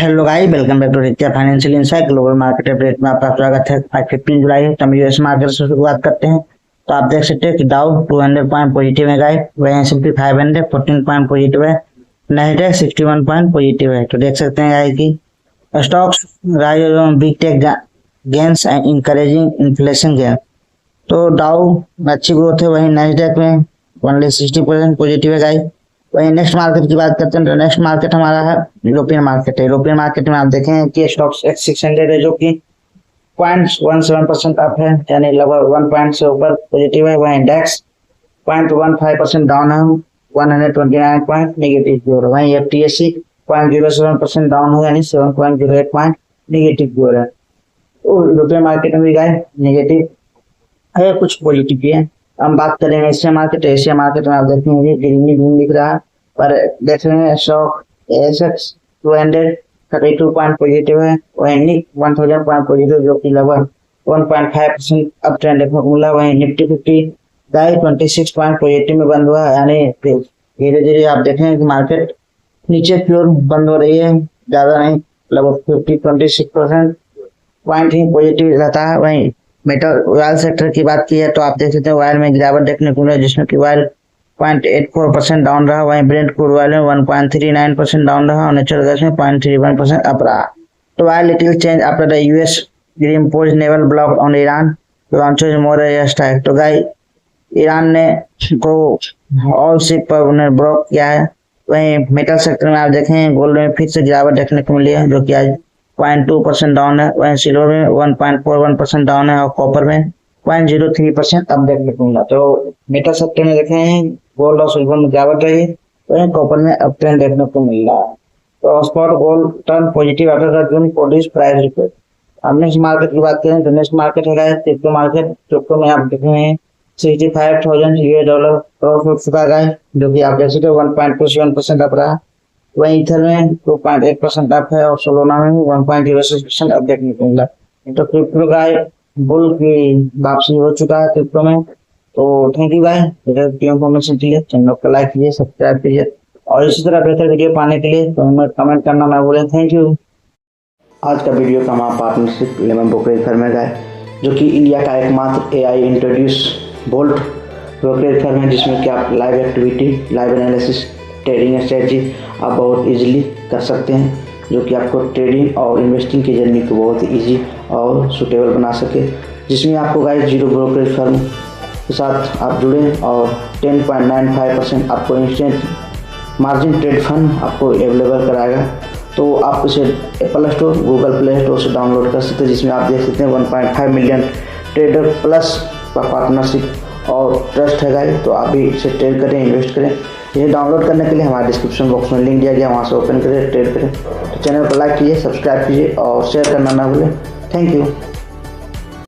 Hello guys, welcome back to Ritya financial insight. Global market update में आपका स्वागत है। आज 15 जुलाई है, तो हम यूएस मार्केट से शुरुआत करते हैं। तो आप देख सकते हैं कि डाउ 200 पॉइंट पॉजिटिव है गाइस, वहीं S&P 500 14 पॉइंट पॉजिटिव है, नैस्डैक 61 पॉइंट पॉजिटिव है। तो देख सकते हैं गाइस कि stocks rise on big tech gains and encouraging inflation gain. तो डाउ में अच्छी ग्रोथ है, वहीं नैस्डैक में ओनली 60% पॉजिटिव है गाइस। वहीं नेक्स्ट मार्केट की बात करते हैं तो नेक्स्ट मार्केट हमारा है यूरोपियन मार्केट है। यूरोपियन मार्केट में आप देखें कि स्टॉक्स X600 है जो कि 0.17% अप है, यानी लगभग 1 पॉइंट से ऊपर पॉजिटिव है। वहीं इंडेक्स 0.15% डाउन है, 129 पॉइंट नेगेटिव की ओर। वहीं FTSE 0.07% डाउन है, यानी 7.08 पॉइंट नेगेटिव की ओर है। तो यूरोपियन मार्केट में भी गए नेगेटिव है, कुछ पॉजिटिव भी है। हम बात करेंगे एशिया मार्केट। एशिया मार्केट में आप देखेंगे ग्रीन दिख रहा है, पर देख रहे हैं स्टॉक ASX 200 32 पॉइंट पॉजिटिव है, वहीं निक 1000 पॉइंट पॉजिटिव जो कि लगभग 1.5% अप ट्रेंड देखने को मिला। वहीं निफ्टी 50 गाइस 26 पॉइंट पॉजिटिव में बंद हुआ, यानी धीरे धीरे आप देखें कि मार्केट नीचे की ओर बंद हो रही है, ज्यादा नहीं, लगभग 26% पॉइंट ही पॉजिटिव रहता है। वहीं मेटल ऑयल सेक्टर की बात की है तो आप देख सकते हैं ऑयल में गिरावट देखने को मिला, जिसमें कि ऑयल 0.84% डाउन रहा। वहीं ब्रेंट क्रूड ऑयल में 1.39% डाउन रहा और नेचुरल गैस में 0.31% अप रहा। तो oil little change after the US imposed naval block on Iran launches more air strike. तो गाइस ईरान ने को ऑल शिप पर उन्हें ब्लॉक किया है। वहीं मेटल सेक्टर में आप देखें गोल्ड में फिर से गिरावट देखने को मिली है, जो कि आज 0.2% डाउन है। वहीं सिल्वर में 1.41% डाउन है और कॉपर में 0.03% अप देखने को मिला। तो मेटल सेक्टर में देखे हैं गोल्ड और सिल्वर में गिरावट रही, वहीं कॉपर में अप ट्रेंड देखने को मिल रहा है। तो spot gold turn positive after the June produce price report. अब नेक्स्ट मार्केट की बात करें तो नेक्स्ट मार्केट है क्रिप्टो मार्केट। क्रिप्टो में आप देख रहे हैं $65,000 क्रॉस हो चुका है, जो कि आप देख सकते हो 1.27% अप रहा। वहीं इथर में 2.8% अप है और सोलोना में 1.06% अप देखने को मिला। तो क्रिप्टो का बुल की वापसी हो चुका है क्रिप्टो में। तो थैंक यू गाइस, इन्फॉर्मेशन के लिए चैनल को लाइक कीजिए, सब्सक्राइब कीजिए और इसी तरह बेहतर वीडियो पाने के लिए कमेंट करना ना भूलें। Thank you. आज का वीडियो का हमारा पार्टनरशिप लेमन ब्रोकरेज फर्म है, जो कि इंडिया का एकमात्र AI introduce bolt brokerage firm है, जिसमें कि आप live activity, live analysis, trading strategy आप बहुत इजीली कर सकते हैं, जो कि आपको ट्रेडिंग और इन्वेस्टिंग की जर्नी को बहुत इजी और सुटेबल बना सके। जिसमें आपको गाइस जीरो ब्रोकरेज फर्म के साथ आप जुड़ें और 10.95% आपको इंस्टेंट मार्जिन ट्रेड फंड आपको अवेलेबल कराएगा। तो आप इसे Apple store, Google play store से डाउनलोड कर सकते हैं, जिसमें आप देख सकते हैं 1.5 मिलियन ट्रेडर प्लस का पार्टनरशिप और ट्रस्ट है गाइस। तो आप भी इसे ट्रेड करें, इन्वेस्ट करें। ये डाउनलोड करने के लिए हमारे डिस्क्रिप्शन बॉक्स में लिंक दिया गया, वहाँ से ओपन करें, ट्रेड करें। तो चैनल को लाइक कीजिए, सब्सक्राइब कीजिए और शेयर करना ना भूलें। Thank you.